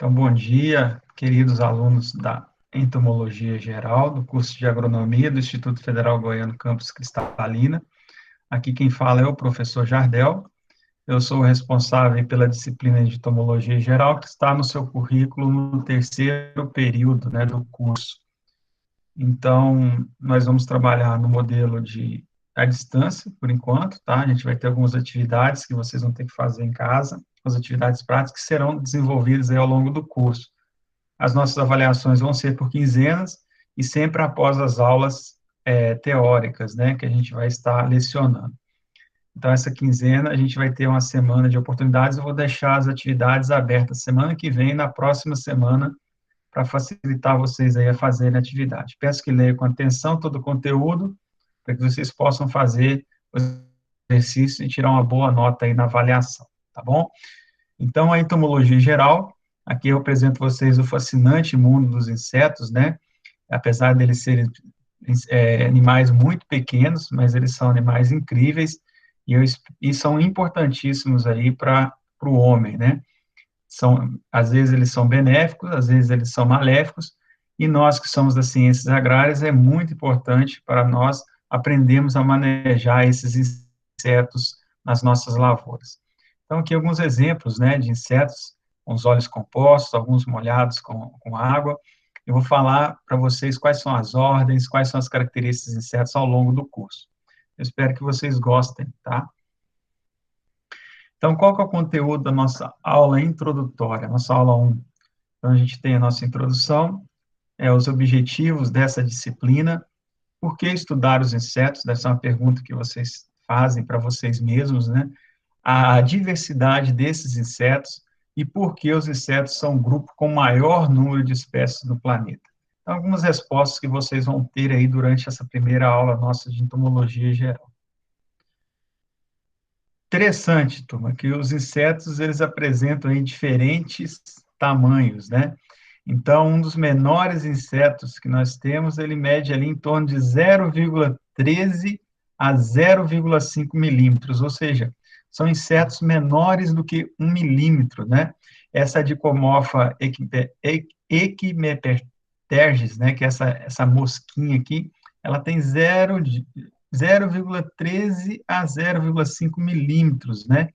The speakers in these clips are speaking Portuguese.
Então, bom dia, queridos alunos da Entomologia Geral, do curso de Agronomia do Instituto Federal Goiano Campus Cristalina. Aqui quem fala é o professor Jardel. Eu sou o responsável pela disciplina de Entomologia Geral, que está no seu currículo no terceiro período, do curso. Então, nós vamos trabalhar no modelo de à distância, por enquanto, tá? A gente vai ter algumas atividades que vocês vão ter que fazer em casa, as atividades práticas que serão desenvolvidas aí ao longo do curso. As nossas avaliações vão ser por quinzenas e sempre após as aulas teóricas, que a gente vai estar lecionando. Então, essa quinzena, a gente vai ter uma semana de oportunidades, eu vou deixar as atividades abertas semana que vem, na próxima semana, para facilitar vocês aí a fazerem a atividade. Peço que leiam com atenção todo o conteúdo, para que vocês possam fazer o exercício e tirar uma boa nota aí na avaliação, tá bom? Então, a entomologia geral, aqui eu apresento a vocês o fascinante mundo dos insetos, apesar deles serem animais muito pequenos, mas eles são animais incríveis e são importantíssimos aí para o homem, às vezes eles são benéficos, às vezes eles são maléficos, e nós que somos das ciências agrárias, é muito importante para nós aprendermos a manejar esses insetos nas nossas lavouras. Então, aqui alguns exemplos, de insetos com os olhos compostos, alguns molhados com água. Eu vou falar para vocês quais são as ordens, quais são as características dos insetos ao longo do curso. Eu espero que vocês gostem, tá? Então, qual que é o conteúdo da nossa aula introdutória, nossa aula 1? Então, a gente tem a nossa introdução, os objetivos dessa disciplina, por que estudar os insetos? Essa é uma pergunta que vocês fazem para vocês mesmos, a diversidade desses insetos e por que os insetos são o grupo com maior número de espécies no planeta. Então, algumas respostas que vocês vão ter aí durante essa primeira aula nossa de entomologia geral. Interessante, turma, que os insetos, eles apresentam aí diferentes tamanhos, Então, um dos menores insetos que nós temos, ele mede ali em torno de 0,13 a 0,5 milímetros, ou seja, são insetos menores do que 1 milímetro, Essa Dicomorpha equimeperterges, que é essa mosquinha aqui, ela tem 0,13 a 0,5 milímetros, Na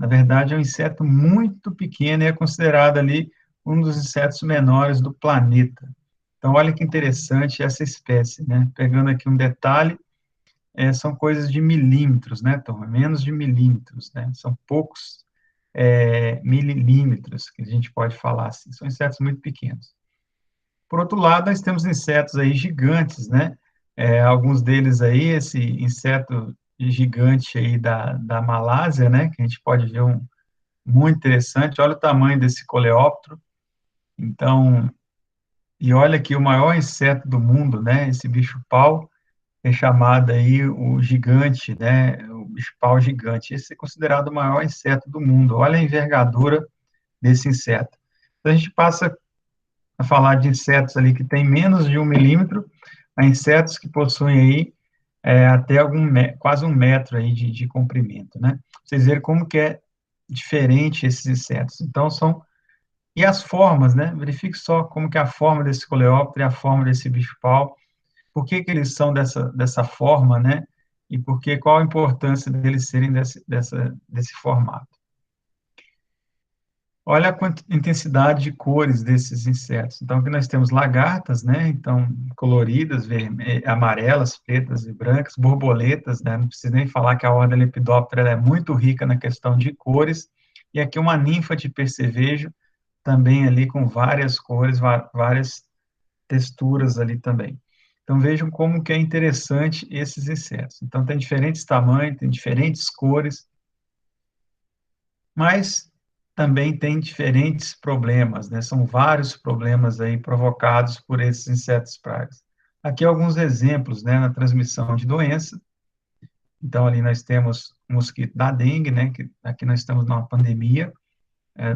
verdade, é um inseto muito pequeno e é considerado ali um dos insetos menores do planeta. Então, olha que interessante essa espécie, Pegando aqui um detalhe, são coisas de milímetros, Tom? Menos de milímetros, São poucos milímetros que a gente pode falar assim. São insetos muito pequenos. Por outro lado, nós temos insetos aí gigantes, alguns deles aí, esse inseto gigante aí da Malásia, que a gente pode ver muito interessante. Olha o tamanho desse coleóptero. Então, e olha que o maior inseto do mundo, esse bicho-pau, é chamado aí o gigante, o bicho-pau gigante. Esse é considerado o maior inseto do mundo. Olha a envergadura desse inseto. Então, a gente passa a falar de insetos ali que tem menos de 1 milímetro, a insetos que possuem aí até quase 1 metro aí de comprimento, Vocês verem como que é diferente esses insetos. Então, e as formas, Verifique só como que é a forma desse coleóptero e a forma desse bicho-pau, por que que eles são dessa forma, E qual a importância deles serem desse formato. Olha a intensidade de cores desses insetos. Então, aqui nós temos lagartas, Então, coloridas, amarelas, pretas e brancas, borboletas, Não preciso nem falar que a ordem Lepidoptera é muito rica na questão de cores. E aqui uma ninfa de percevejo, também ali com várias cores, várias texturas ali também. Então, vejam como que é interessante esses insetos. Então, tem diferentes tamanhos, tem diferentes cores, mas também tem diferentes problemas, São vários problemas aí provocados por esses insetos pragas. Aqui alguns exemplos, na transmissão de doença. Então, ali nós temos o mosquito da dengue, que aqui nós estamos numa pandemia,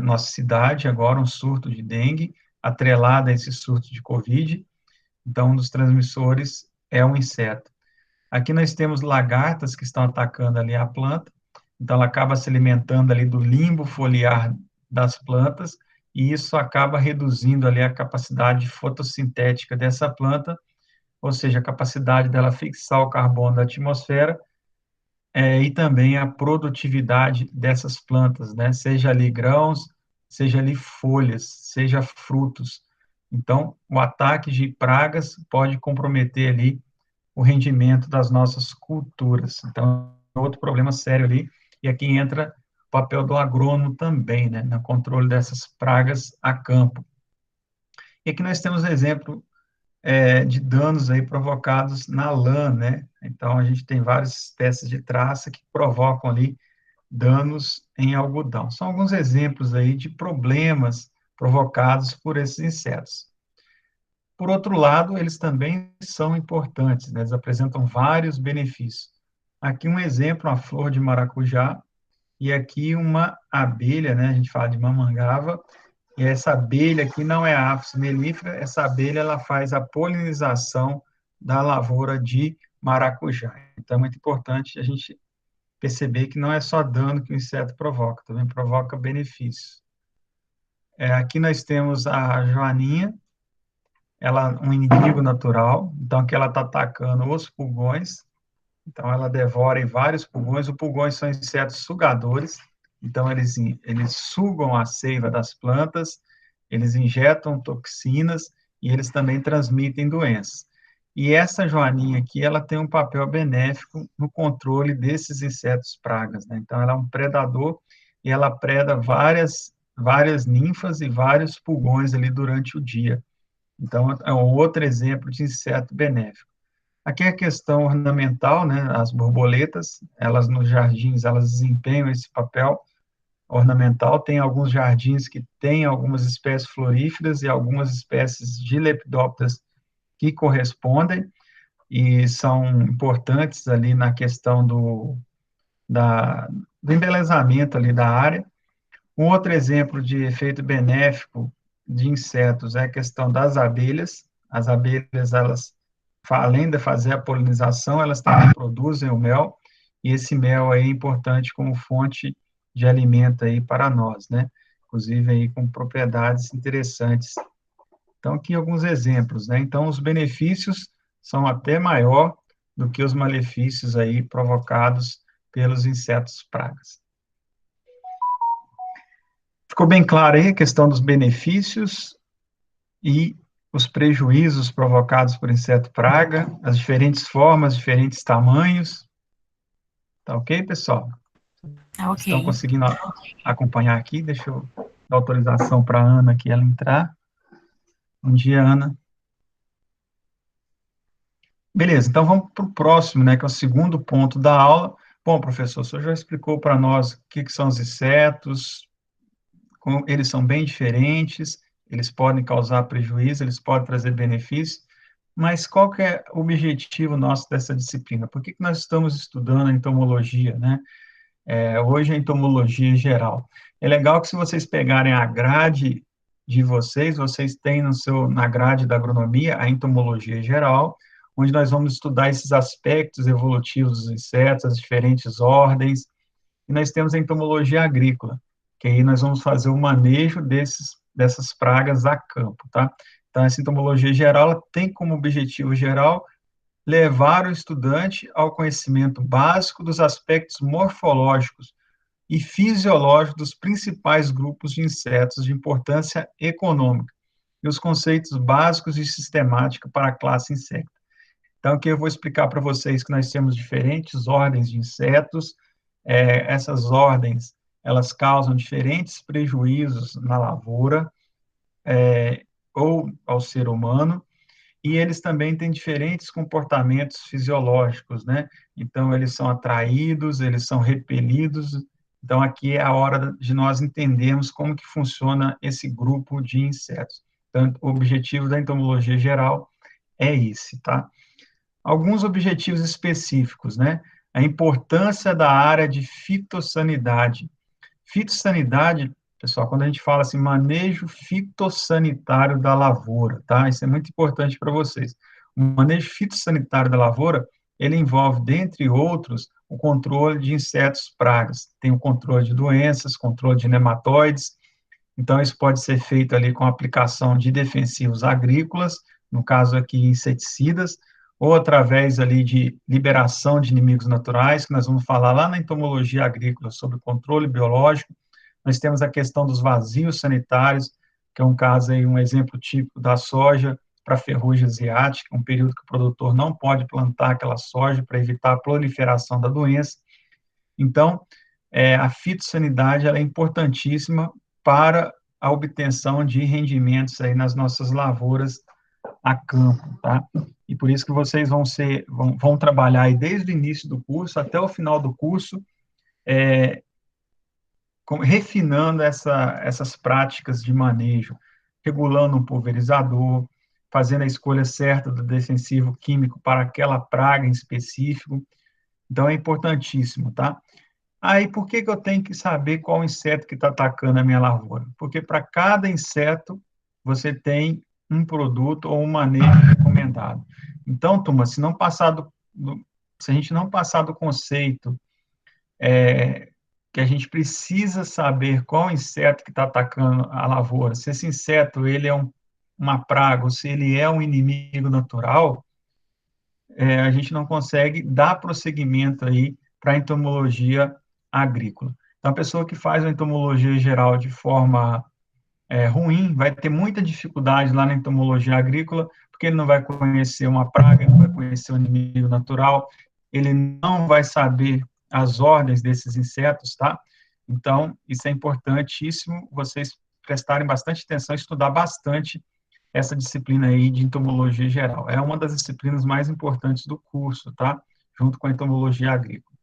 nossa cidade agora um surto de dengue, atrelado a esse surto de Covid. Então, um dos transmissores é um inseto. Aqui nós temos lagartas que estão atacando ali a planta, então ela acaba se alimentando ali do limbo foliar das plantas, e isso acaba reduzindo ali a capacidade fotossintética dessa planta, ou seja, a capacidade dela fixar o carbono da atmosfera, e também a produtividade dessas plantas, né? Seja ali grãos, seja ali folhas, seja frutos. Então, o ataque de pragas pode comprometer ali o rendimento das nossas culturas. Então, é outro problema sério ali, e aqui entra o papel do agrônomo também, né, no controle dessas pragas a campo. E aqui nós temos exemplo de danos aí provocados na lã, né? Então, a gente tem várias espécies de traça que provocam ali danos em algodão. São alguns exemplos aí de problemas provocados por esses insetos. Por outro lado, eles também são importantes, né? Eles apresentam vários benefícios. Aqui um exemplo, a flor de maracujá, e aqui uma abelha, né? A gente fala de mamangava, e essa abelha aqui não é a Apis mellifera, essa abelha ela faz a polinização da lavoura de maracujá. Então, é muito importante a gente perceber que não é só dano que o inseto provoca, também provoca benefícios. Aqui nós temos a joaninha, ela é um inimigo natural, então aqui ela está atacando os pulgões, então ela devora vários pulgões. Os pulgões são insetos sugadores, então eles sugam a seiva das plantas, eles injetam toxinas e eles também transmitem doenças. E essa joaninha aqui, ela tem um papel benéfico no controle desses insetos pragas, né? Então ela é um predador e ela preda várias ninfas e vários pulgões ali durante o dia. Então, é um outro exemplo de inseto benéfico. Aqui é a questão ornamental, né? As borboletas, elas nos jardins, elas desempenham esse papel ornamental. Tem alguns jardins que têm algumas espécies floríferas e algumas espécies de lepidópteras que correspondem e são importantes ali na questão do embelezamento ali da área. Um outro exemplo de efeito benéfico de insetos é a questão das abelhas. As abelhas, elas, além de fazer a polinização, elas também produzem o mel, e esse mel aí é importante como fonte de alimento aí para nós, né? Inclusive aí com propriedades interessantes. Então, aqui alguns exemplos, né? Então, os benefícios são até maior do que os malefícios aí provocados pelos insetos pragas. Ficou bem claro aí a questão dos benefícios e os prejuízos provocados por inseto praga, as diferentes formas, diferentes tamanhos. Tá ok, pessoal? Tá Estão ok. conseguindo acompanhar aqui? Deixa eu dar autorização para a Ana aqui ela entrar. Bom dia, Ana. Beleza, então vamos para o próximo, né, que é o segundo ponto da aula. Bom, professor, o senhor já explicou para nós o que são os insetos, eles são bem diferentes, eles podem causar prejuízo, eles podem trazer benefícios, mas qual que é o objetivo nosso dessa disciplina? Por que nós estamos estudando a entomologia, né? Hoje a entomologia geral. É legal que se vocês pegarem a grade de vocês, vocês têm na grade da agronomia a entomologia geral, onde nós vamos estudar esses aspectos evolutivos dos insetos, as diferentes ordens, e nós temos a entomologia agrícola, que aí nós vamos fazer o manejo dessas pragas a campo, tá? Então, essa entomologia geral ela tem como objetivo geral levar o estudante ao conhecimento básico dos aspectos morfológicos e fisiológicos dos principais grupos de insetos de importância econômica e os conceitos básicos de sistemática para a classe insecta. Então, aqui eu vou explicar para vocês que nós temos diferentes ordens de insetos, essas ordens, elas causam diferentes prejuízos na lavoura, ou ao ser humano, e eles também têm diferentes comportamentos fisiológicos, né? Então, eles são atraídos, eles são repelidos. Então, aqui é a hora de nós entendermos como que funciona esse grupo de insetos. Então, o objetivo da entomologia geral é esse, tá? Alguns objetivos específicos, né? A importância da área de fitossanidade. Fitossanidade, pessoal, quando a gente fala assim, manejo fitossanitário da lavoura, tá? Isso é muito importante para vocês. O manejo fitossanitário da lavoura, ele envolve, dentre outros, o controle de insetos pragas. Tem o controle de doenças, controle de nematóides. Então, isso pode ser feito ali com a aplicação de defensivos agrícolas, no caso aqui, inseticidas, ou através ali de liberação de inimigos naturais, que nós vamos falar lá na entomologia agrícola sobre controle biológico. Nós temos a questão dos vazios sanitários, que é um caso aí, um exemplo típico da soja para ferrugem asiática, um período que o produtor não pode plantar aquela soja para evitar a proliferação da doença. Então, a fitossanidade ela é importantíssima para a obtenção de rendimentos aí nas nossas lavouras a campo, tá? E por isso que vocês vão trabalhar aí desde o início do curso até o final do curso, refinando essas práticas de manejo, regulando um pulverizador, fazendo a escolha certa do defensivo químico para aquela praga em específico. Então, é importantíssimo, tá? Aí, por que eu tenho que saber qual inseto que está atacando a minha lavoura? Porque para cada inseto, você tem um produto ou um manejo recomendado. Então, turma, se a gente não passar do conceito que a gente precisa saber qual inseto que está atacando a lavoura, se esse inseto ele é uma praga ou se ele é um inimigo natural, a gente não consegue dar prosseguimento aí para a entomologia agrícola. Então, a pessoa que faz a entomologia geral de forma ruim vai ter muita dificuldade lá na entomologia agrícola, porque ele não vai conhecer uma praga, não vai conhecer um inimigo natural, ele não vai saber as ordens desses insetos, tá? Então, isso é importantíssimo, vocês prestarem bastante atenção, estudar bastante essa disciplina aí de entomologia geral. É uma das disciplinas mais importantes do curso, tá? Junto com a entomologia agrícola.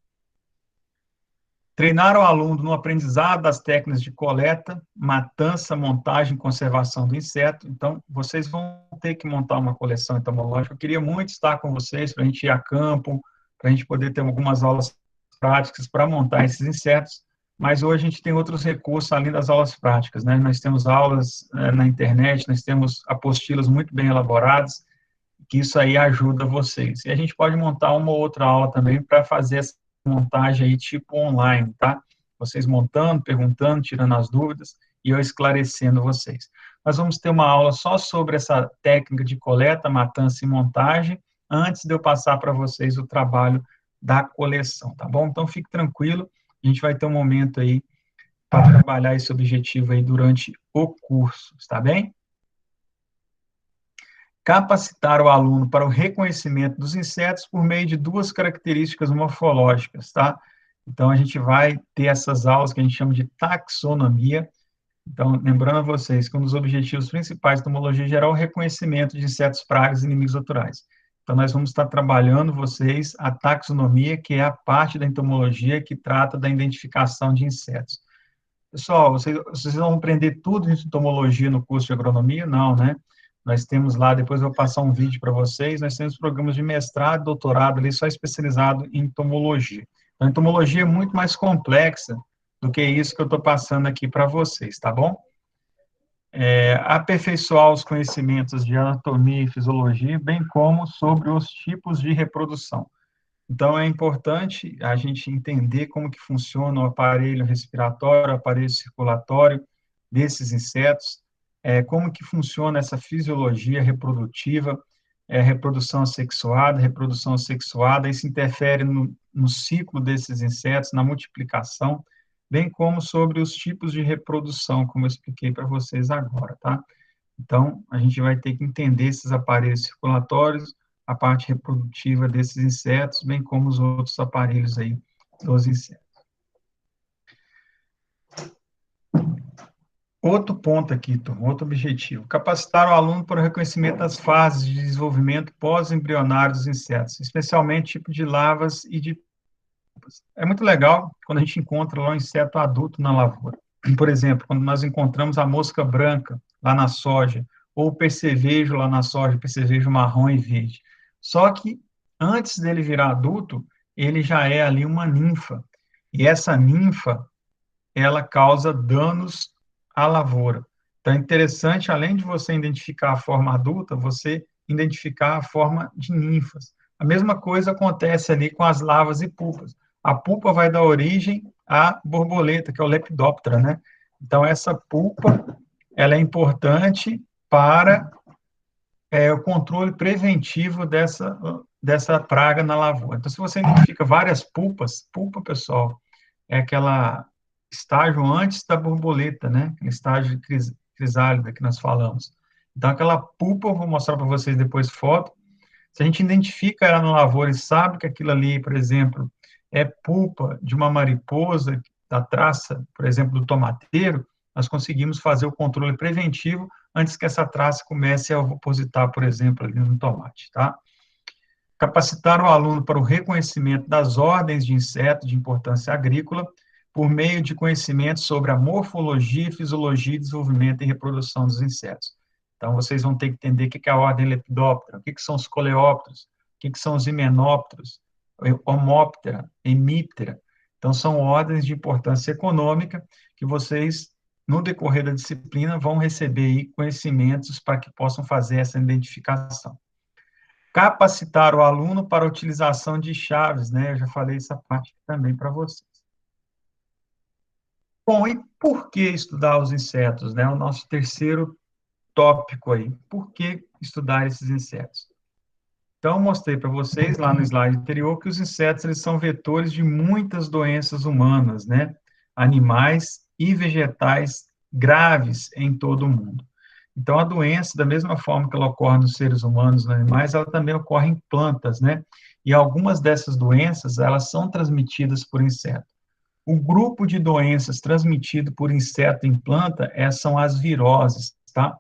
Treinar o aluno no aprendizado das técnicas de coleta, matança, montagem e conservação do inseto. Então, vocês vão ter que montar uma coleção entomológica. Eu queria muito estar com vocês para a gente ir a campo, para a gente poder ter algumas aulas práticas para montar esses insetos, mas hoje a gente tem outros recursos além das aulas práticas, né? Nós temos aulas na internet, nós temos apostilas muito bem elaboradas, que isso aí ajuda vocês. E a gente pode montar uma ou outra aula também para fazer essa montagem aí tipo online, tá? Vocês montando, perguntando, tirando as dúvidas e eu esclarecendo vocês. Nós vamos ter uma aula só sobre essa técnica de coleta, matança e montagem, antes de eu passar para vocês o trabalho da coleção, tá bom? Então, fique tranquilo, a gente vai ter um momento aí para trabalhar esse objetivo aí durante o curso, está bem? Capacitar o aluno para o reconhecimento dos insetos por meio de duas características morfológicas, tá? Então, a gente vai ter essas aulas que a gente chama de taxonomia. Então, lembrando a vocês que um dos objetivos principais da entomologia geral é o reconhecimento de insetos, pragas e inimigos naturais. Então, nós vamos estar trabalhando vocês a taxonomia, que é a parte da entomologia que trata da identificação de insetos. Pessoal, vocês vão aprender tudo de entomologia no curso de agronomia? Não, né? Nós temos lá, depois eu vou passar um vídeo para vocês, nós temos programas de mestrado, doutorado ali, só especializado em entomologia. Então, a entomologia é muito mais complexa do que isso que eu estou passando aqui para vocês, tá bom? Aperfeiçoar os conhecimentos de anatomia e fisiologia, bem como sobre os tipos de reprodução. Então, é importante a gente entender como que funciona o aparelho respiratório, o aparelho circulatório desses insetos, como que funciona essa fisiologia reprodutiva, reprodução assexuada, isso interfere no ciclo desses insetos, na multiplicação, bem como sobre os tipos de reprodução, como eu expliquei para vocês agora, tá? Então, a gente vai ter que entender esses aparelhos circulatórios, a parte reprodutiva desses insetos, bem como os outros aparelhos aí dos insetos. Outro ponto aqui, turma, outro objetivo, capacitar o aluno para o reconhecimento das fases de desenvolvimento pós-embrionário dos insetos, especialmente tipo de larvas e de pupas. É muito legal quando a gente encontra lá um inseto adulto na lavoura. Por exemplo, quando nós encontramos a mosca branca lá na soja, ou o percevejo lá na soja, percevejo marrom e verde. Só que antes dele virar adulto, ele já é ali uma ninfa. E essa ninfa, ela causa danos à lavoura. Então, é interessante, além de você identificar a forma adulta, você identificar a forma de ninfas. A mesma coisa acontece ali com as larvas e pupas. A pupa vai dar origem à borboleta, que é o Lepidoptera, né? Então, essa pulpa, ela é importante para o controle preventivo dessa praga na lavoura. Então, se você identifica várias pulpas, pulpa, pessoal, é aquela estágio antes da borboleta, né? Aquele estágio de crisálida que nós falamos. Então, aquela pulpa, eu vou mostrar para vocês depois foto. Se a gente identifica ela na lavoura e sabe que aquilo ali, por exemplo, é pulpa de uma mariposa, da traça, por exemplo, do tomateiro, nós conseguimos fazer o controle preventivo antes que essa traça comece a opositar, por exemplo, ali no tomate, tá? Capacitar o aluno para o reconhecimento das ordens de insetos de importância agrícola por meio de conhecimentos sobre a morfologia, fisiologia, desenvolvimento e reprodução dos insetos. Então, vocês vão ter que entender o que é a ordem Lepidoptera, o que são os coleópteros, o que são os himenópteros, Homóptera, Hemíptera. Então, são ordens de importância econômica que vocês, no decorrer da disciplina, vão receber aí conhecimentos para que possam fazer essa identificação. Capacitar o aluno para a utilização de chaves, né? Eu já falei essa parte também para vocês. Bom, e por que estudar os insetos, né? O nosso terceiro tópico aí. Por que estudar esses insetos? Então, eu mostrei para vocês lá no slide anterior que os insetos eles são vetores de muitas doenças humanas, né? Animais e vegetais graves em todo o mundo. Então, a doença, da mesma forma que ela ocorre nos seres humanos, nos animais, ela também ocorre em plantas, né? E algumas dessas doenças, elas são transmitidas por inseto. O grupo de doenças transmitido por inseto em planta são as viroses, tá?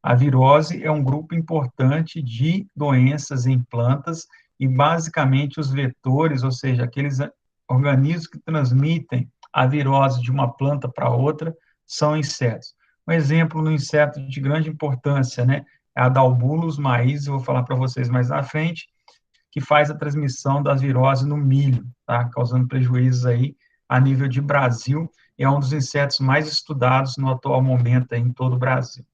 A virose é um grupo importante de doenças em plantas e, basicamente, os vetores, ou seja, aqueles organismos que transmitem a virose de uma planta para outra, são insetos. Um exemplo no inseto de grande importância, né, é a Dalbulus maíz, eu vou falar para vocês mais na frente, que faz a transmissão das viroses no milho, tá, causando prejuízos aí a nível de Brasil, e é um dos insetos mais estudados no atual momento aí em todo o Brasil.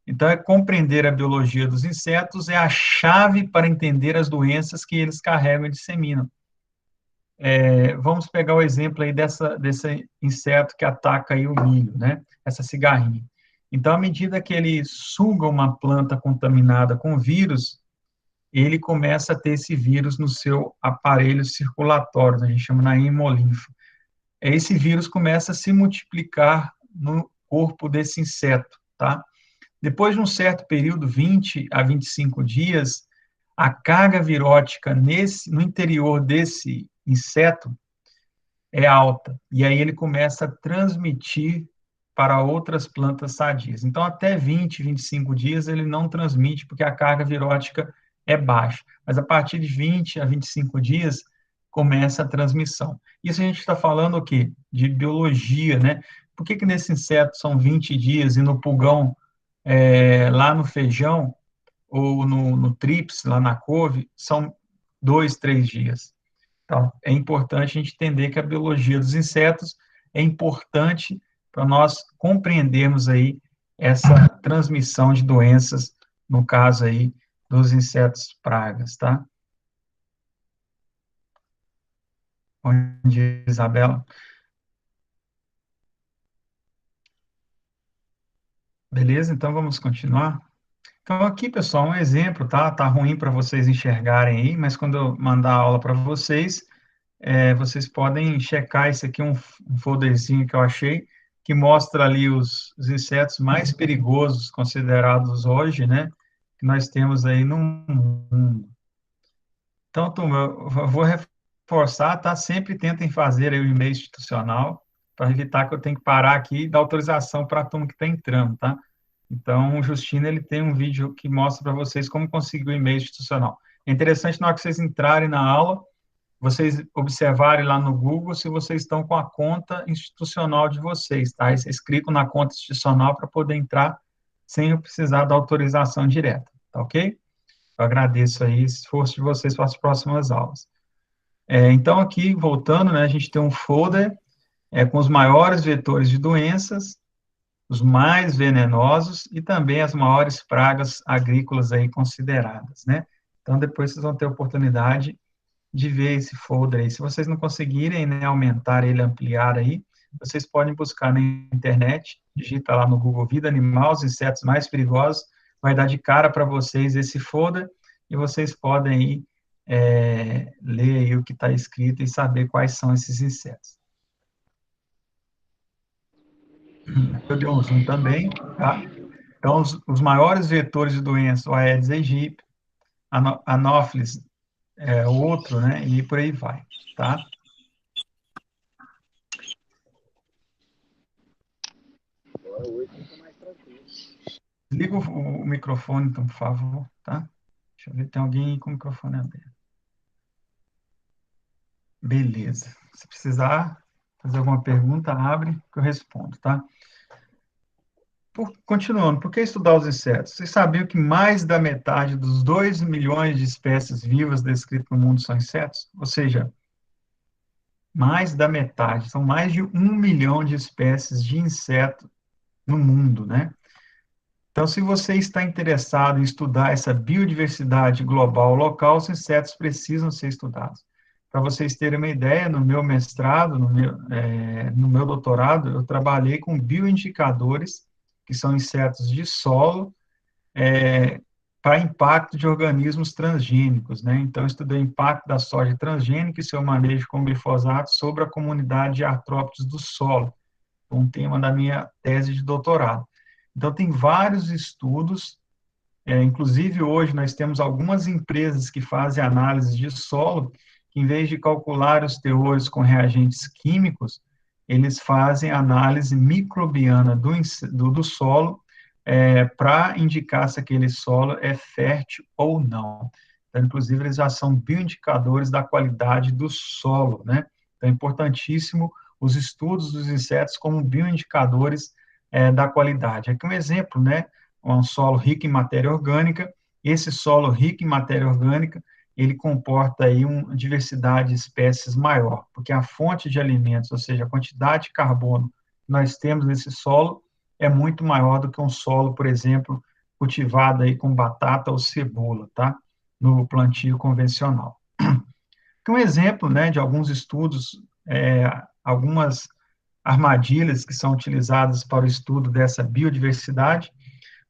Então, compreender a biologia dos insetos é a chave para entender as doenças que eles carregam e disseminam. Vamos pegar o exemplo aí desse inseto que ataca aí o milho, né? Essa cigarrinha. Então, à medida que ele suga uma planta contaminada com vírus, ele começa a ter esse vírus no seu aparelho circulatório, né? A gente chama na hemolinfa. Esse vírus começa a se multiplicar no corpo desse inseto, tá? Depois de um certo período, 20 a 25 dias, a carga virótica no interior desse inseto é alta, e aí ele começa a transmitir para outras plantas sadias. Então, até 20, 25 dias ele não transmite, porque a carga virótica é baixa. Mas a partir de 20 a 25 dias, começa a transmissão. Isso a gente está falando o quê? De biologia, né? Por que nesse inseto são 20 dias e no pulgão, lá no feijão, ou no trips, lá na couve, são 2, 3 dias? Então, é importante a gente entender que a biologia dos insetos é importante para nós compreendermos aí essa transmissão de doenças, no caso aí dos insetos pragas, tá? Bom dia, Isabela. Beleza? Então, vamos continuar. Então, aqui, pessoal, um exemplo, tá? Tá ruim para vocês enxergarem aí, mas quando eu mandar a aula para vocês, vocês podem checar isso aqui, um folderzinho que eu achei, que mostra ali os insetos mais perigosos considerados hoje, né, que nós temos aí no mundo. Então, turma, eu vou reforçar, tá? Sempre tentem fazer aí o e-mail institucional, para evitar que eu tenha que parar aqui e dar autorização para a turma que está entrando, tá? Então, o Justino, ele tem um vídeo que mostra para vocês como conseguir o e-mail institucional. É interessante, na hora que vocês entrarem na aula, vocês observarem lá no Google se vocês estão com a conta institucional de vocês, tá? Aí vocês clicam na conta institucional para poder entrar sem eu precisar da autorização direta, tá ok? Eu agradeço aí o esforço de vocês para as próximas aulas. Então, aqui, voltando, né, a gente tem um folder com os maiores vetores de doenças, os mais venenosos e também as maiores pragas agrícolas aí consideradas, né? Então, depois vocês vão ter a oportunidade de ver esse folder aí. Se vocês não conseguirem, né, aumentar ele, ampliar aí, vocês podem buscar na internet, digita lá no Google Vida Animal, os insetos mais perigosos, vai dar de cara para vocês esse folder, e vocês podem aí, ler aí o que está escrito e saber quais são esses insetos. Eu dei um zoom também, tá? Então, os maiores vetores de doença, o Aedes aegypti, Anopheles é outro, né? E por aí vai, tá? Liga o microfone, então, por favor, tá? Deixa eu ver, tem alguém com o microfone aberto. Beleza. Se precisar fazer alguma pergunta, abre que eu respondo, tá? Continuando, por que estudar os insetos? Vocês sabiam que mais da metade dos 2 milhões de espécies vivas descritas no mundo são insetos? Ou seja, mais da metade, são mais de 1 milhão de espécies de inseto no mundo, né? Então, se você está interessado em estudar essa biodiversidade global local, os insetos precisam ser estudados. Para vocês terem uma ideia, no meu mestrado, no meu doutorado, eu trabalhei com bioindicadores, que são insetos de solo, para impacto de organismos transgênicos, né? Então, eu estudei o impacto da soja transgênica e seu manejo com glifosato sobre a comunidade de artrópodes do solo, um tema da minha tese de doutorado. Então, tem vários estudos, inclusive hoje nós temos algumas empresas que fazem análise de solo, que em vez de calcular os teores com reagentes químicos, eles fazem análise microbiana do solo, para indicar se aquele solo é fértil ou não. Então, inclusive, eles já são bioindicadores da qualidade do solo, né? Então, é importantíssimo os estudos dos insetos como bioindicadores da qualidade. Aqui um exemplo, né? Um solo rico em matéria orgânica. Esse solo rico em matéria orgânica, ele comporta aí uma diversidade de espécies maior, porque a fonte de alimentos, ou seja, a quantidade de carbono que nós temos nesse solo, é muito maior do que um solo, por exemplo, cultivado aí com batata ou cebola, tá? No plantio convencional. Um exemplo, né, de alguns estudos, algumas armadilhas que são utilizadas para o estudo dessa biodiversidade.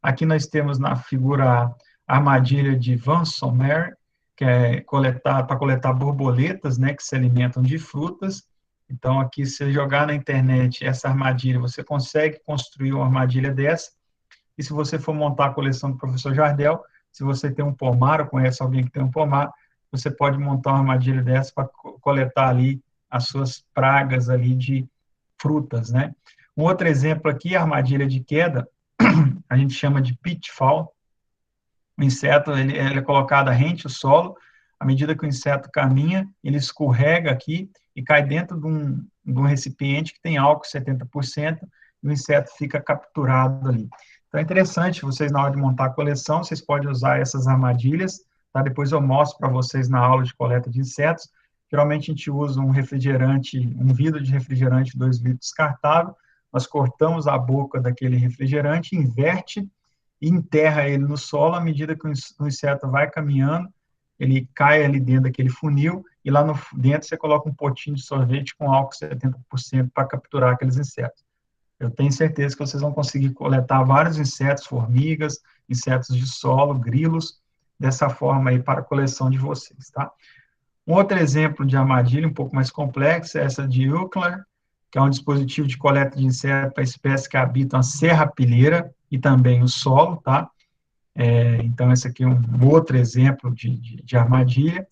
Aqui nós temos na figura a armadilha de Van Sommer, que é para coletar borboletas, né, que se alimentam de frutas. Então, aqui, se jogar na internet essa armadilha, você consegue construir uma armadilha dessa. E se você for montar a coleção do professor Jardel, se você tem um pomar ou conhece alguém que tem um pomar, você pode montar uma armadilha dessa para coletar ali as suas pragas ali de frutas, né? Um outro exemplo aqui, a armadilha de queda, a gente chama de pitfall. O inseto, ele é colocado rente ao solo, à medida que o inseto caminha, ele escorrega aqui e cai dentro de um recipiente que tem álcool 70%, e o inseto fica capturado ali. Então, é interessante, vocês, na hora de montar a coleção, vocês podem usar essas armadilhas, tá? Depois eu mostro para vocês na aula de coleta de insetos. Geralmente, a gente usa um refrigerante, um vidro de refrigerante 2 litros descartável, nós cortamos a boca daquele refrigerante, inverte e enterra ele no solo. À medida que o inseto vai caminhando, ele cai ali dentro daquele funil, e lá no dentro você coloca um potinho de sorvete com álcool 70% para capturar aqueles insetos. Eu tenho certeza que vocês vão conseguir coletar vários insetos, formigas, insetos de solo, grilos, dessa forma aí para a coleção de vocês, tá? Um outro exemplo de armadilha um pouco mais complexa é essa de Euclid, que é um dispositivo de coleta de insetos para espécies que habitam a serrapilheira e também o solo, tá? Então, esse aqui é um outro exemplo de armadilha.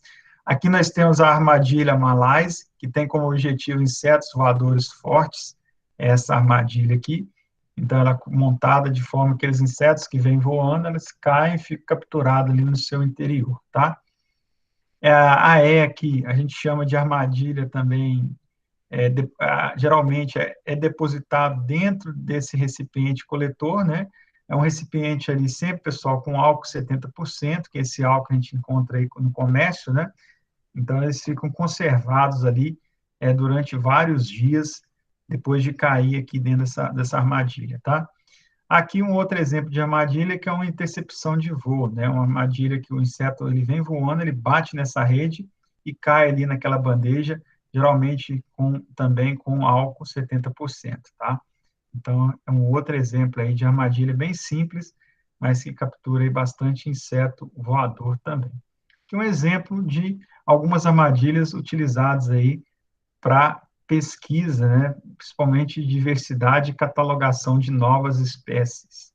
Aqui nós temos a armadilha Malais, que tem como objetivo insetos voadores fortes, essa armadilha aqui. Então, ela é montada de forma que aqueles insetos que vêm voando, eles caem e ficam capturados ali no seu interior, tá? A EC, a gente chama de armadilha também, geralmente é depositado dentro desse recipiente coletor, né? É um recipiente ali sempre, pessoal, com álcool 70%, que é esse álcool a gente encontra aí no comércio, né? Então, eles ficam conservados ali durante vários dias, depois de cair aqui dentro dessa armadilha, tá? Aqui um outro exemplo de armadilha, que é uma intercepção de voo, né? Uma armadilha que o inseto ele vem voando, ele bate nessa rede e cai ali naquela bandeja, geralmente também com álcool 70%, tá? Então, é um outro exemplo aí de armadilha bem simples, mas que captura aí bastante inseto voador também. Aqui um exemplo de algumas armadilhas utilizadas aí para pesquisa, né, principalmente diversidade e catalogação de novas espécies.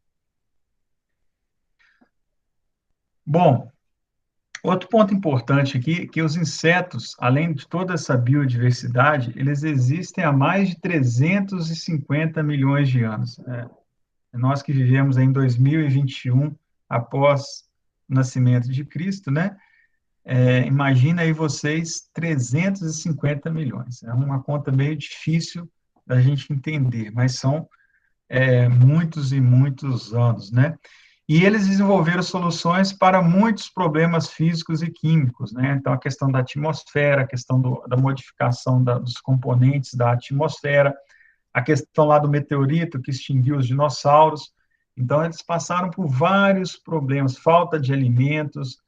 Bom, outro ponto importante aqui é que os insetos, além de toda essa biodiversidade, eles existem há mais de 350 milhões de anos. Nós que vivemos em 2021, após o nascimento de Cristo, né? Imagina aí vocês 350 milhões. É uma conta meio difícil da gente entender, mas são muitos e muitos anos, né? E eles desenvolveram soluções para muitos problemas físicos e químicos, né? Então, a questão da atmosfera, a questão da modificação dos componentes da atmosfera, a questão lá do meteorito que extinguiu os dinossauros. Então, eles passaram por vários problemas, falta de alimentos,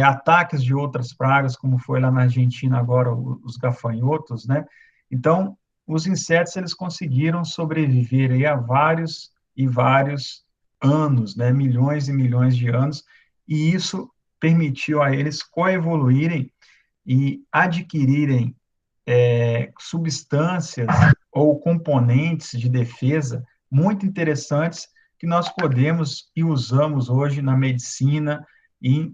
ataques de outras pragas, como foi lá na Argentina agora, os gafanhotos, né? Então, os insetos, eles conseguiram sobreviver aí a vários e vários anos, né? Milhões e milhões de anos, e isso permitiu a eles coevoluírem e adquirirem substâncias ou componentes de defesa muito interessantes que nós podemos e usamos hoje na medicina e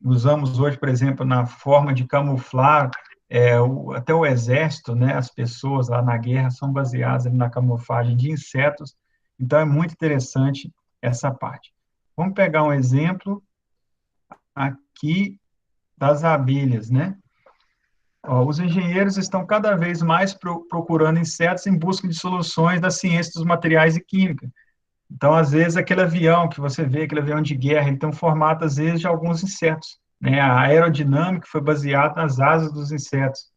usamos hoje, por exemplo, na forma de camuflar até o exército, né, as pessoas lá na guerra são baseadas na camuflagem de insetos, então é muito interessante essa parte. Vamos pegar um exemplo aqui das abelhas, né? Os engenheiros estão cada vez mais procurando insetos em busca de soluções da ciência dos materiais e química. Então, às vezes, aquele avião que você vê, aquele avião de guerra, ele tem um formato, às vezes, de alguns insetos, né? A aerodinâmica foi baseada nas asas dos insetos.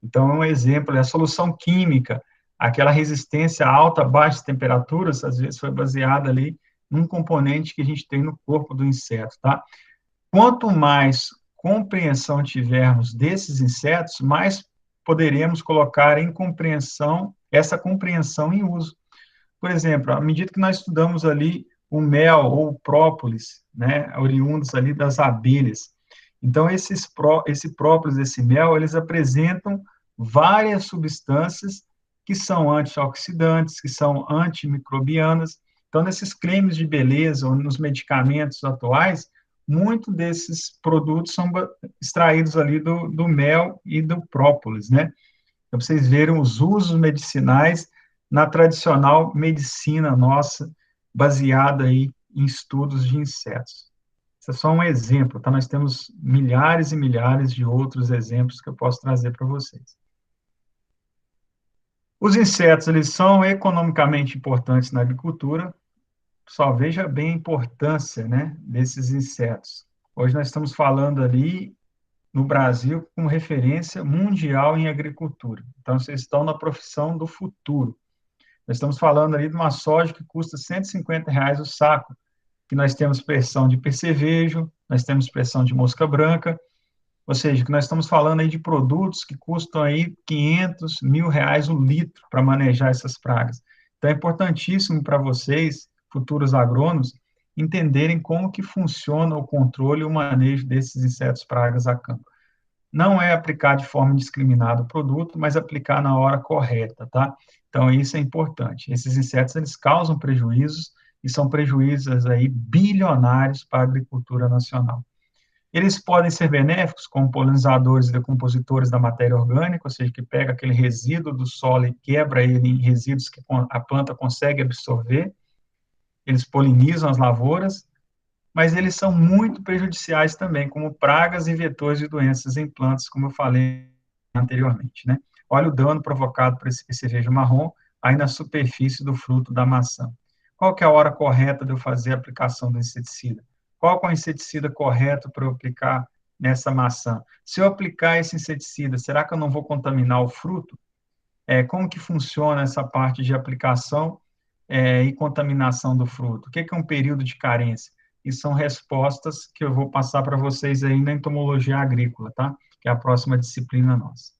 Então, é um exemplo, a solução química, aquela resistência a alta, baixa temperaturas, às vezes foi baseada ali num componente que a gente tem no corpo do inseto, tá? Quanto mais compreensão tivermos desses insetos, mais poderemos colocar em compreensão, essa compreensão em uso. Por exemplo, à medida que nós estudamos ali o mel ou o própolis, né, oriundos ali das abelhas, então esse própolis, esse mel, eles apresentam várias substâncias que são antioxidantes, que são antimicrobianas. Então, nesses cremes de beleza ou nos medicamentos atuais, muito desses produtos são extraídos ali do mel e do própolis, né? Então, vocês verem os usos medicinais na tradicional medicina nossa, baseada aí em estudos de insetos. Esse é só um exemplo, tá? Nós temos milhares e milhares de outros exemplos que eu posso trazer para vocês. Os insetos, eles são economicamente importantes na agricultura, só veja bem a importância, né, desses insetos. Hoje nós estamos falando ali no Brasil como referência mundial em agricultura. Então, vocês estão na profissão do futuro. Nós estamos falando ali de uma soja que custa R$ 150 o saco, que nós temos pressão de percevejo, nós temos pressão de mosca branca, ou seja, que nós estamos falando aí de produtos que custam aí 500 mil reais o litro para manejar essas pragas. Então, é importantíssimo para vocês, futuros agrônomos, entenderem como que funciona o controle e o manejo desses insetos pragas a campo. Não é aplicar de forma indiscriminada o produto, mas aplicar na hora correta, tá? Então, isso é importante. Esses insetos, eles causam prejuízos, e são prejuízos aí bilionários para a agricultura nacional. Eles podem ser benéficos como polinizadores e decompositores da matéria orgânica, ou seja, que pega aquele resíduo do solo e quebra ele em resíduos que a planta consegue absorver. Eles polinizam as lavouras, mas eles são muito prejudiciais também, como pragas e vetores de doenças em plantas, como eu falei anteriormente, né? Olha o dano provocado por esse percevejo marrom aí na superfície do fruto da maçã. Qual que é a hora correta de eu fazer a aplicação do inseticida? Qual é o inseticida correto para eu aplicar nessa maçã? Se eu aplicar esse inseticida, será que eu não vou contaminar o fruto? Como que funciona essa parte de aplicação e contaminação do fruto? O que é um período de carência? E são respostas que eu vou passar para vocês aí na entomologia agrícola, tá? Que é a próxima disciplina nossa.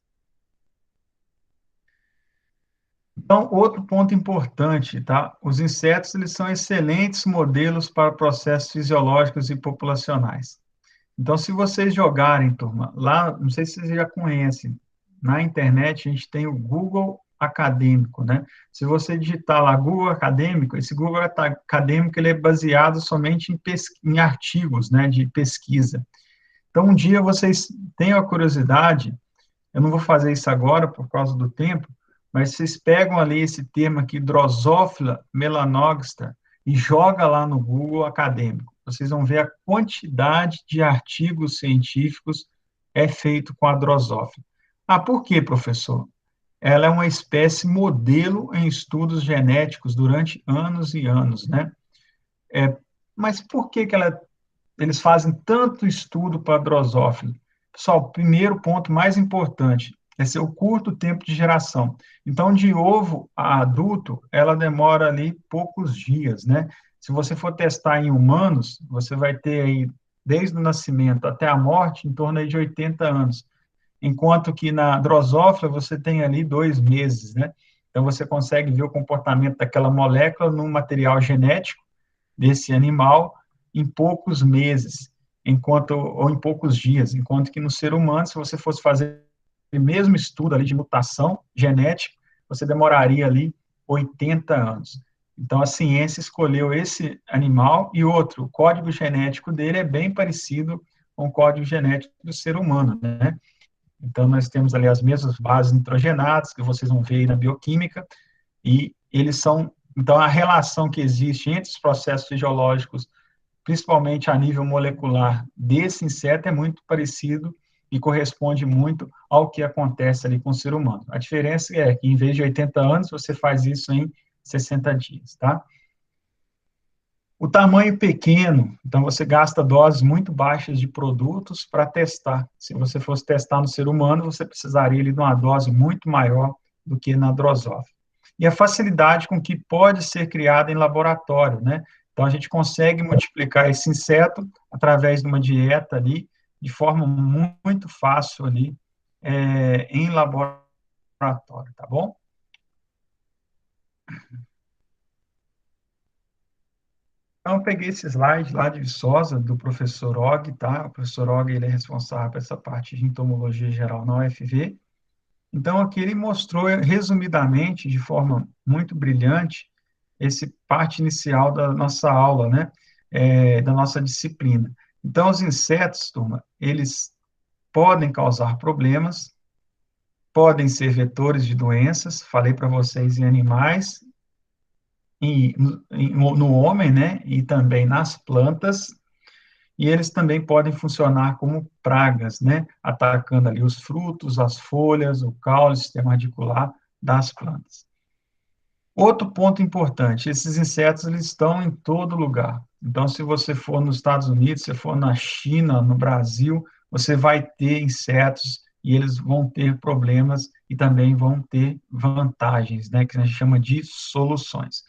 Então, outro ponto importante, tá? Os insetos, eles são excelentes modelos para processos fisiológicos e populacionais. Então, se vocês jogarem, turma, lá, não sei se vocês já conhecem, na internet a gente tem o Google Acadêmico, né? Se você digitar lá Google Acadêmico, esse Google Acadêmico ele é baseado somente em artigos, né, de pesquisa. Então, um dia vocês tenham a curiosidade, eu não vou fazer isso agora por causa do tempo, mas vocês pegam ali esse termo aqui, Drosophila melanogaster, e joga lá no Google Acadêmico. Vocês vão ver a quantidade de artigos científicos é feito com a Drosophila. Ah, por quê, professor? Ela é uma espécie modelo em estudos genéticos durante anos e anos, né? É, mas por que que eles fazem tanto estudo para a drosófila? Pessoal, o primeiro ponto mais importante é ser o curto tempo de geração. Então, de ovo a adulto, ela demora ali poucos dias, né? Se você for testar em humanos, você vai ter aí, desde o nascimento até a morte, em torno aí de 80 anos. Enquanto que na drosófila você tem ali 2 meses, né? Então, você consegue ver o comportamento daquela molécula no material genético desse animal em poucos meses, ou em poucos dias, enquanto que no ser humano, se você fosse fazer o mesmo estudo ali de mutação genética, você demoraria ali 80 anos. Então, a ciência escolheu esse animal e outro, o código genético dele é bem parecido com o código genético do ser humano, né? Então, nós temos ali as mesmas bases nitrogenadas, que vocês vão ver aí na bioquímica, e eles são, então, a relação que existe entre os processos fisiológicos, principalmente a nível molecular, desse inseto é muito parecido e corresponde muito ao que acontece ali com o ser humano. A diferença é que, em vez de 80 anos, você faz isso em 60 dias, tá? O tamanho pequeno, então você gasta doses muito baixas de produtos para testar. Se você fosse testar no ser humano, você precisaria ali, de uma dose muito maior do que na drosófila. E a facilidade com que pode ser criada em laboratório, né? Então, a gente consegue multiplicar esse inseto através de uma dieta ali, de forma muito fácil ali, em laboratório, tá bom? Então, eu peguei esse slide lá de Viçosa, do professor Og, tá? O professor Og, ele é responsável por essa parte de entomologia geral na UFV. Então, aqui ele mostrou, resumidamente, de forma muito brilhante, esse parte inicial da nossa aula, né? Da nossa disciplina. Então, os insetos, turma, eles podem causar problemas, podem ser vetores de doenças, falei para vocês em animais, em, no homem, né? E também nas plantas, e eles também podem funcionar como pragas, né, atacando ali os frutos, as folhas, o caule, o sistema radicular das plantas. Outro ponto importante, esses insetos eles estão em todo lugar. Então, se você for nos Estados Unidos, se for na China, no Brasil, você vai ter insetos e eles vão ter problemas e também vão ter vantagens, né, que a gente chama de soluções.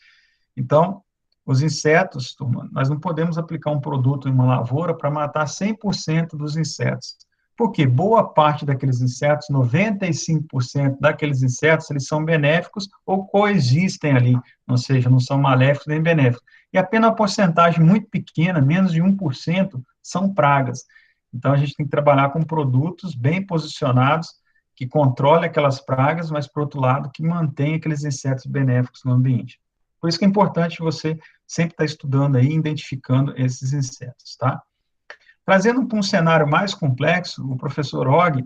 Então, os insetos, turma, nós não podemos aplicar um produto em uma lavoura para matar 100% dos insetos. Porque boa parte daqueles insetos, 95% daqueles insetos, eles são benéficos ou coexistem ali, ou seja, não são maléficos nem benéficos. E apenas uma porcentagem muito pequena, menos de 1%, são pragas. Então, a gente tem que trabalhar com produtos bem posicionados, que controlem aquelas pragas, mas, por outro lado, que mantêm aqueles insetos benéficos no ambiente. Por isso que é importante você sempre estar estudando aí, identificando esses insetos, tá? Trazendo para um cenário mais complexo, o professor Og,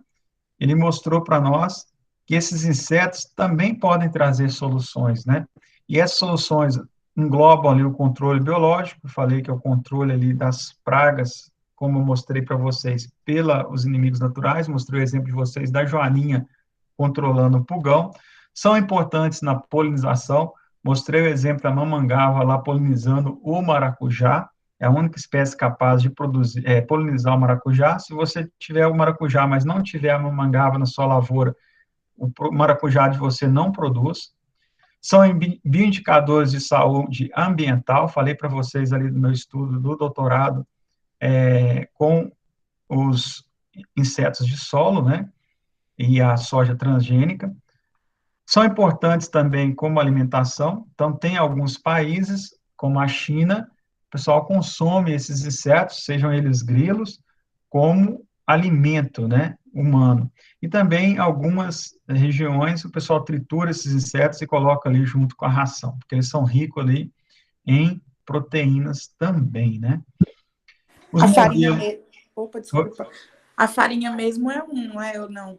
ele mostrou para nós que esses insetos também podem trazer soluções, né? E essas soluções englobam ali o controle biológico, falei que é o controle ali das pragas, como eu mostrei para vocês, pelos inimigos naturais, mostrei o exemplo de vocês da joaninha controlando o pulgão, são importantes na polinização, mostrei o exemplo da mamangava lá polinizando o maracujá, é a única espécie capaz de produzir, polinizar o maracujá. Se você tiver o maracujá, mas não tiver a mamangava na sua lavoura, o maracujá de você não produz. São bioindicadores de saúde ambiental, falei para vocês ali do meu estudo do doutorado, com os insetos de solo, né, e a soja transgênica. São importantes também como alimentação, então tem alguns países, como a China, o pessoal consome esses insetos, sejam eles grilos, como alimento, né, humano. E também algumas regiões o pessoal tritura esses insetos e coloca ali junto com a ração, porque eles são ricos ali em proteínas também, né? Os A farinha modelos. mesmo. Opa, desculpa. A farinha mesmo é um, não é ou não?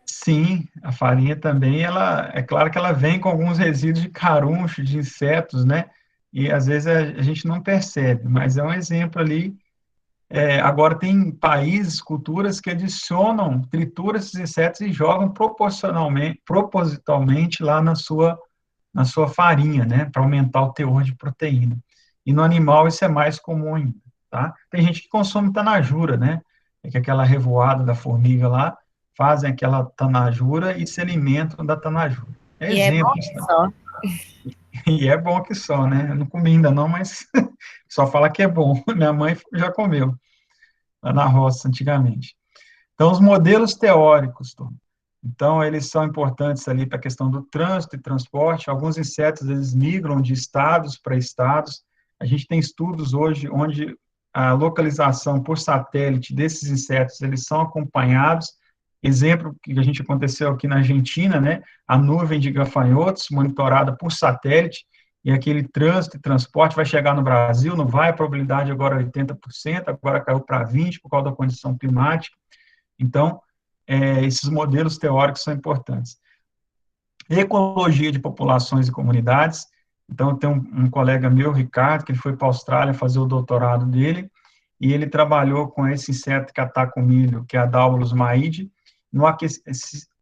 Sim, a farinha também, ela, é claro que ela vem com alguns resíduos de caruncho, de insetos, né? E às vezes a gente não percebe, mas é um exemplo ali. Agora tem países, culturas que adicionam, trituram esses insetos e jogam proporcionalmente, propositalmente lá na sua farinha, né? Para aumentar o teor de proteína. E no animal isso é mais comum ainda, tá? Tem gente que consome tanajura, né? É que aquela revoada da formiga lá, fazem aquela tanajura e se alimentam da tanajura. É E é bom exemplos, que tá? só. E é bom que só, né? Eu não comi ainda não, mas só fala que é bom. Minha mãe já comeu, lá na roça, antigamente. Então, os modelos teóricos, turma. Então, eles são importantes ali para a questão do trânsito e transporte. Alguns insetos, eles migram de estados para estados. A gente tem estudos hoje onde a localização por satélite desses insetos, eles são acompanhados. Exemplo que a gente aconteceu aqui na Argentina, né? A nuvem de gafanhotos monitorada por satélite, e aquele trânsito e transporte vai chegar no Brasil, não vai, a probabilidade agora é 80%, agora caiu para 20% por causa da condição climática. Então, esses modelos teóricos são importantes. Ecologia de populações e comunidades. Então, tem um colega meu, Ricardo, que ele foi para a Austrália fazer o doutorado dele, e ele trabalhou com esse inseto que ataca o milho, que é a Daubolus maide.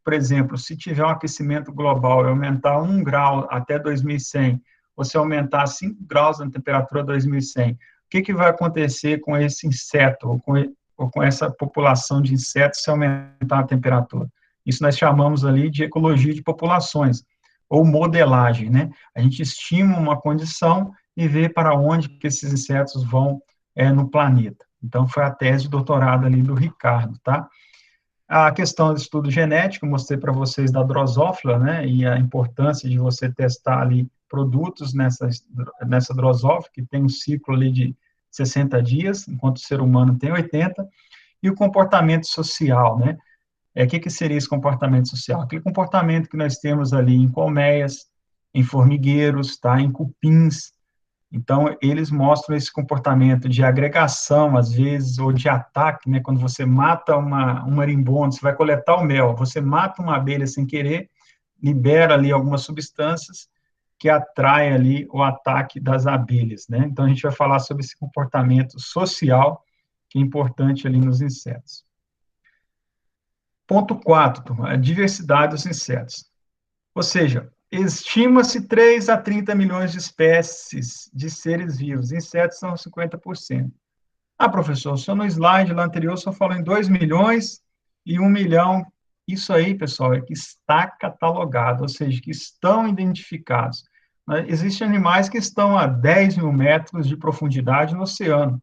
Por exemplo, se tiver um aquecimento global e aumentar 1 grau até 2100, ou se aumentar 5 graus na temperatura 2100, o que vai acontecer com esse inseto, ou com essa população de insetos se aumentar a temperatura? Isso nós chamamos ali de ecologia de populações, ou modelagem, né? A gente estima uma condição e vê para onde que esses insetos vão no planeta. Então, foi a tese de doutorado ali do Ricardo, tá? A questão do estudo genético, mostrei para vocês da drosófila, né, e a importância de você testar ali produtos nessa drosófila, que tem um ciclo ali de 60 dias, enquanto o ser humano tem 80, e o comportamento social, né? Que seria esse comportamento social? Aquele comportamento que nós temos ali em colmeias, em formigueiros, tá? Em cupins. Então, eles mostram esse comportamento de agregação, às vezes, ou de ataque, né? Quando você mata um marimbondo, você vai coletar o mel, você mata uma abelha sem querer, libera ali algumas substâncias que atrai ali o ataque das abelhas, né? Então, a gente vai falar sobre esse comportamento social que é importante ali nos insetos. Ponto 4, a diversidade dos insetos. Ou seja, estima-se 3 a 30 milhões de espécies de seres vivos. Insetos são 50%. Ah, professor, só no slide lá anterior só falou em 2 milhões e 1 milhão. Isso aí, pessoal, é que está catalogado, ou seja, que estão identificados. Existem animais que estão a 10 mil metros de profundidade no oceano.